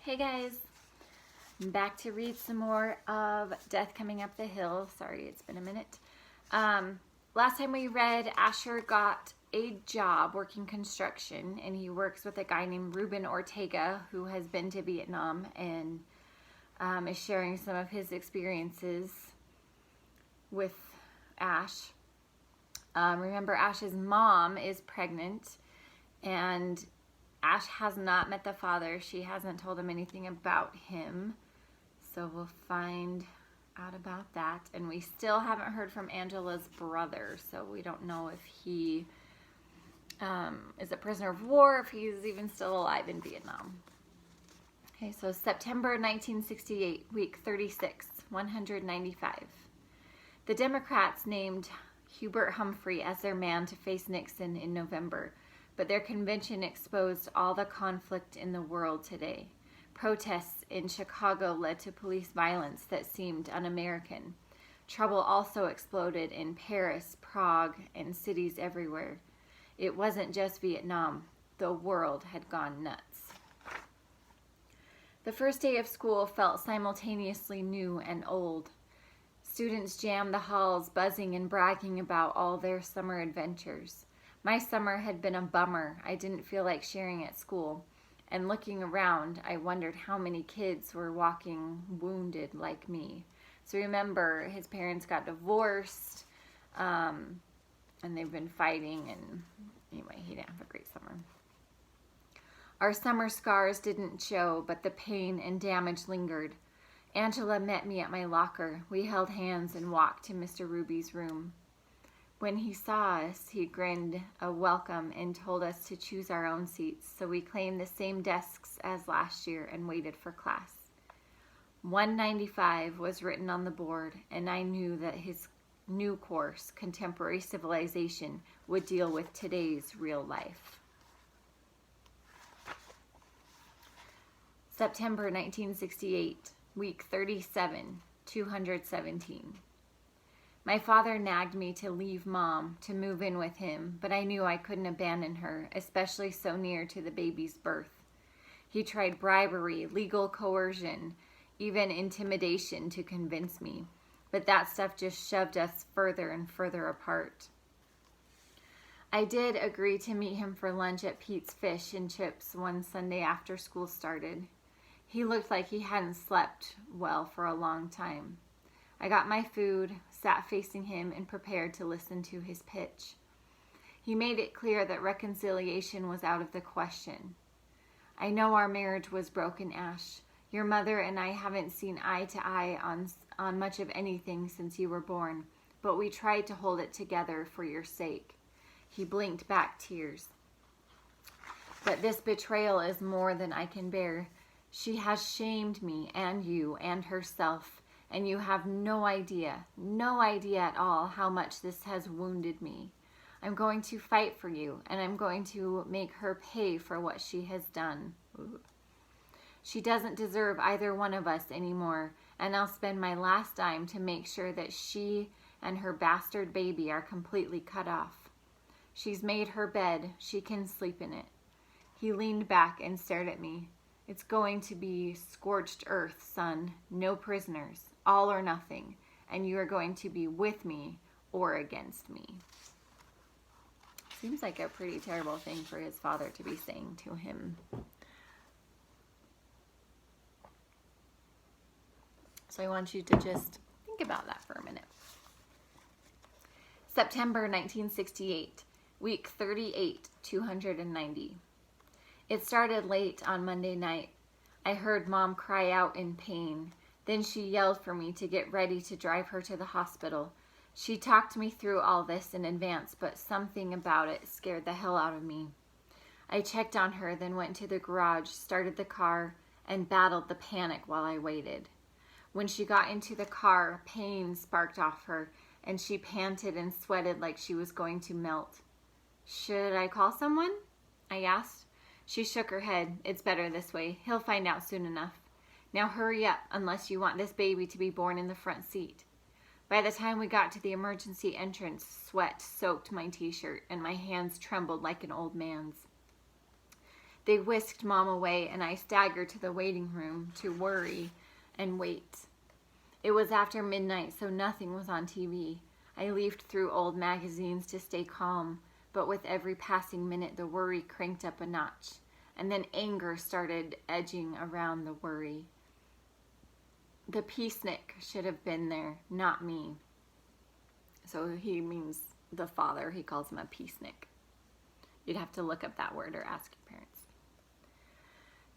Hey guys, I'm back to read some more of Death Coming Up the Hill. Sorry, it's been a minute. Last time we read, Asher got a job working construction, and he works with a guy named Ruben Ortega, who has been to Vietnam and is sharing some of his experiences with Ash. Remember, Ash's mom is pregnant, and Ash has not met the father. She hasn't told him anything about him. So we'll find out about that. And we still haven't heard from Angela's brother. So we don't know if he is a prisoner of war, if he's even still alive in Vietnam. Okay, so September 1968, week 36, 195. The Democrats named Hubert Humphrey as their man to face Nixon in November. But their convention exposed all the conflict in the world today. Protests in Chicago led to police violence that seemed un-American. Trouble also exploded in Paris, Prague, and cities everywhere. It wasn't just Vietnam. The world had gone nuts. The first day of school felt simultaneously new and old. Students jammed the halls, buzzing and bragging about all their summer adventures. My summer had been a bummer. I didn't feel like sharing at school. And looking around, I wondered how many kids were walking wounded like me. So remember, his parents got divorced, and they've been fighting, and anyway, he didn't have a great summer. Our summer scars didn't show, but the pain and damage lingered. Angela met me at my locker. We held hands and walked to Mr. Ruby's room. When he saw us, he grinned a welcome and told us to choose our own seats, so we claimed the same desks as last year and waited for class. 195 was written on the board, and I knew that his new course, Contemporary Civilization, would deal with today's real life. September 1968, week 37, 217. My father nagged me to leave Mom, to move in with him, but I knew I couldn't abandon her, especially so near to the baby's birth. He tried bribery, legal coercion, even intimidation to convince me, but that stuff just shoved us further and further apart. I did agree to meet him for lunch at Pete's Fish and Chips one Sunday after school started. He looked like he hadn't slept well for a long time. I got my food, sat facing him, and prepared to listen to his pitch. He made it clear that reconciliation was out of the question. I know our marriage was broken, Ash. Your mother and I haven't seen eye to eye on much of anything since you were born, but we tried to hold it together for your sake. He blinked back tears. But this betrayal is more than I can bear. She has shamed me and you and herself. And you have no idea at all how much this has wounded me. I'm going to fight for you, and I'm going to make her pay for what she has done. Ooh. She doesn't deserve either one of us anymore, and I'll spend my last dime to make sure that she and her bastard baby are completely cut off. She's made her bed. She can sleep in it. He leaned back and stared at me. It's going to be scorched earth, son. No prisoners. All or nothing, and you are going to be with me or against me. Seems like a pretty terrible thing for his father to be saying to him. So I want you to just think about that for a minute. September 1968, week 38, 290. It started late on Monday night. I heard Mom cry out in pain. Then she yelled for me to get ready to drive her to the hospital. She talked me through all this in advance, but something about it scared the hell out of me. I checked on her, then went to the garage, started the car, and battled the panic while I waited. When she got into the car, pain sparked off her, and she panted and sweated like she was going to melt. Should I call someone? I asked. She shook her head. It's better this way. He'll find out soon enough. Now hurry up, unless you want this baby to be born in the front seat. By the time we got to the emergency entrance, sweat soaked my t-shirt and my hands trembled like an old man's. They whisked Mom away, and I staggered to the waiting room to worry and wait. It was after midnight, so nothing was on TV. I leafed through old magazines to stay calm, but with every passing minute, the worry cranked up a notch, and then anger started edging around the worry. The peacenik should have been there, not me. So he means the father. He calls him a peacenik. You'd have to look up that word or ask your parents.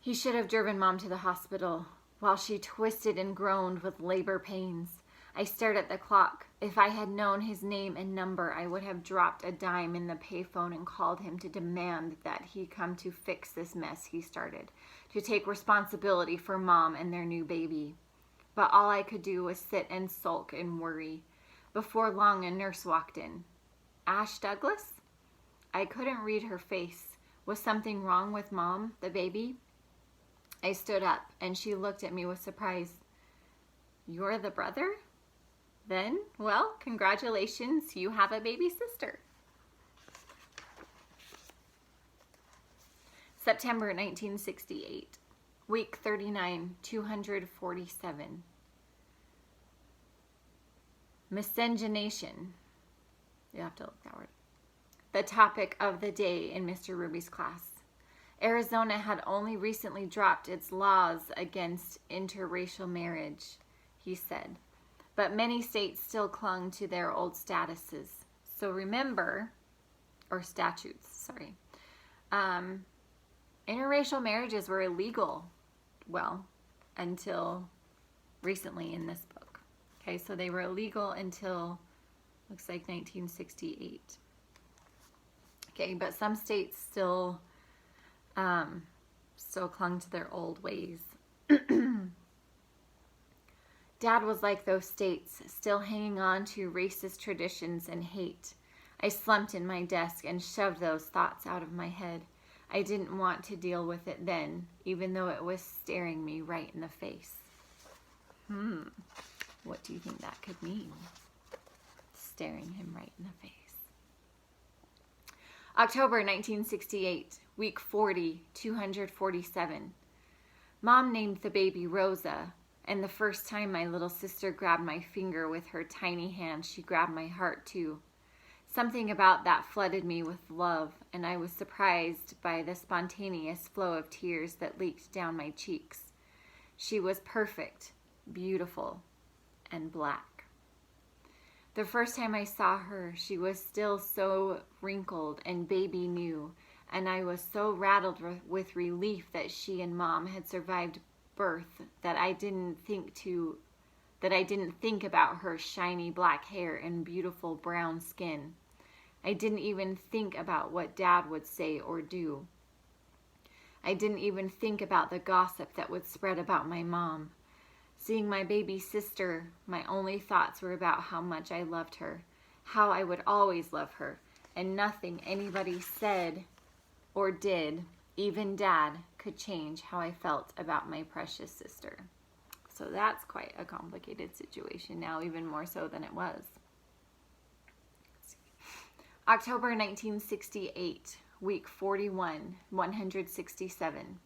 He should have driven Mom to the hospital while she twisted and groaned with labor pains. I stared at the clock. If I had known his name and number, I would have dropped a dime in the payphone and called him to demand that he come to fix this mess he started, to take responsibility for Mom and their new baby. But all I could do was sit and sulk and worry. Before long, a nurse walked in. Ash Douglas? I couldn't read her face. Was something wrong with Mom, the baby? I stood up, and she looked at me with surprise. You're the brother? Then, well, congratulations, you have a baby sister. September 1968, week 39, 247. Miscegenation. You have to look that word. The topic of the day in Mr. Ruby's class. Arizona had only recently dropped its laws against interracial marriage, he said, but many states still clung to their old statuses. So remember, or statutes, sorry. Interracial marriages were illegal, well, until recently in this book. Okay, so they were illegal until, looks like 1968. Okay, but some states still clung to their old ways. Dad was like those states, still hanging on to racist traditions and hate. I slumped in my desk and shoved those thoughts out of my head. I didn't want to deal with it then, even though it was staring me right in the face. What do you think that could mean? Staring him right in the face. October 1968, week 40, 247. Mom named the baby Rosa, and the first time my little sister grabbed my finger with her tiny hand, she grabbed my heart too. Something about that flooded me with love, and I was surprised by the spontaneous flow of tears that leaked down my cheeks. She was perfect, beautiful, and black. The first time I saw her, she was still so wrinkled and baby new, and I was so rattled with relief that she and Mom had survived birth that I didn't think about her shiny black hair and beautiful brown skin. I didn't even think about what Dad would say or do. I didn't even think about the gossip that would spread about my mom. Seeing my baby sister, my only thoughts were about how much I loved her, how I would always love her, and nothing anybody said or did, even Dad, could change how I felt about my precious sister. So that's quite a complicated situation now, even more so than it was. October 1968, week 41, 167.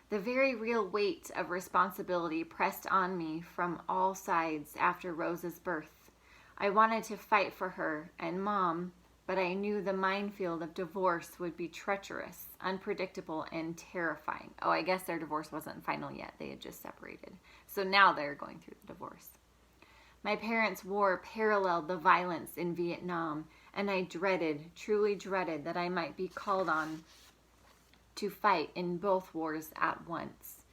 The very real weight of responsibility pressed on me from all sides after Rosa's birth. I wanted to fight for her and Mom, but I knew the minefield of divorce would be treacherous, unpredictable, and terrifying. Oh, I guess their divorce wasn't final yet. They had just separated. So now they're going through the divorce. My parents' war paralleled the violence in Vietnam, and I truly dreaded that I might be called on to fight in both wars at once.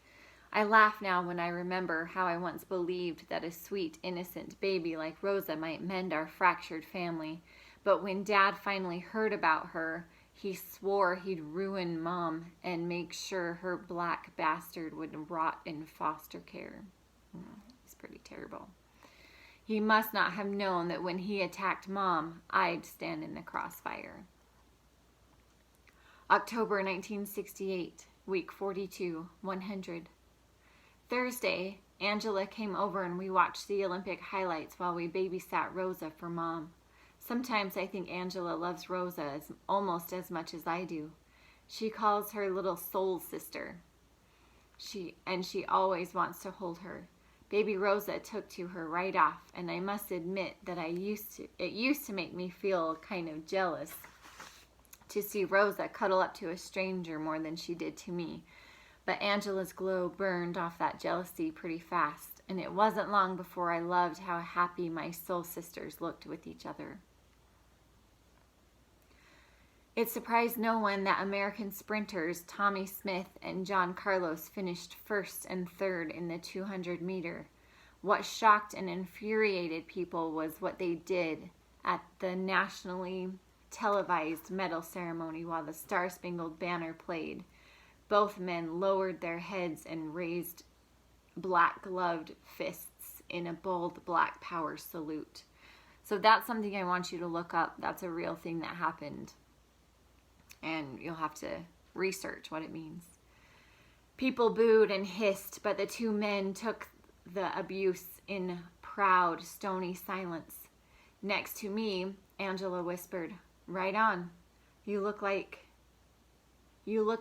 I laugh now when I remember how I once believed that a sweet, innocent baby like Rosa might mend our fractured family. But when Dad finally heard about her, he swore he'd ruin Mom and make sure her black bastard would rot in foster care. It's pretty terrible. He must not have known that when he attacked Mom, I'd stand in the crossfire. October 1968, week 42, 100. Thursday, Angela came over and we watched the Olympic highlights while we babysat Rosa for Mom. Sometimes I think Angela loves Rosa almost as much as I do. She calls her little soul sister. She always wants to hold her. Baby Rosa took to her right off, and I must admit that it used to make me feel kind of jealous to see Rosa cuddle up to a stranger more than she did to me. But Angela's glow burned off that jealousy pretty fast, and it wasn't long before I loved how happy my soul sisters looked with each other. It surprised no one that American sprinters Tommy Smith and John Carlos finished first and third in the 200-meter. What shocked and infuriated people was what they did at the nationally televised medal ceremony while the Star-Spangled Banner played. Both men lowered their heads and raised black-gloved fists in a bold black power salute. So that's something I want you to look up. That's a real thing that happened. And you'll have to research what it means. People booed and hissed, but the two men took the abuse in proud, stony silence. Next to me, Angela whispered, "Right on. You look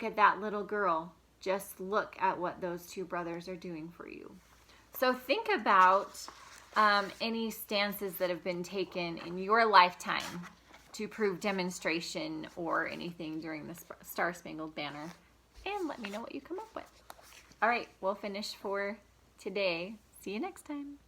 at that little girl. Just look at what those two brothers are doing for you." So think about any stances that have been taken in your lifetime to prove demonstration or anything during the Star-Spangled Banner, and let me know what you come up with. All right, we'll finish for today. See you next time.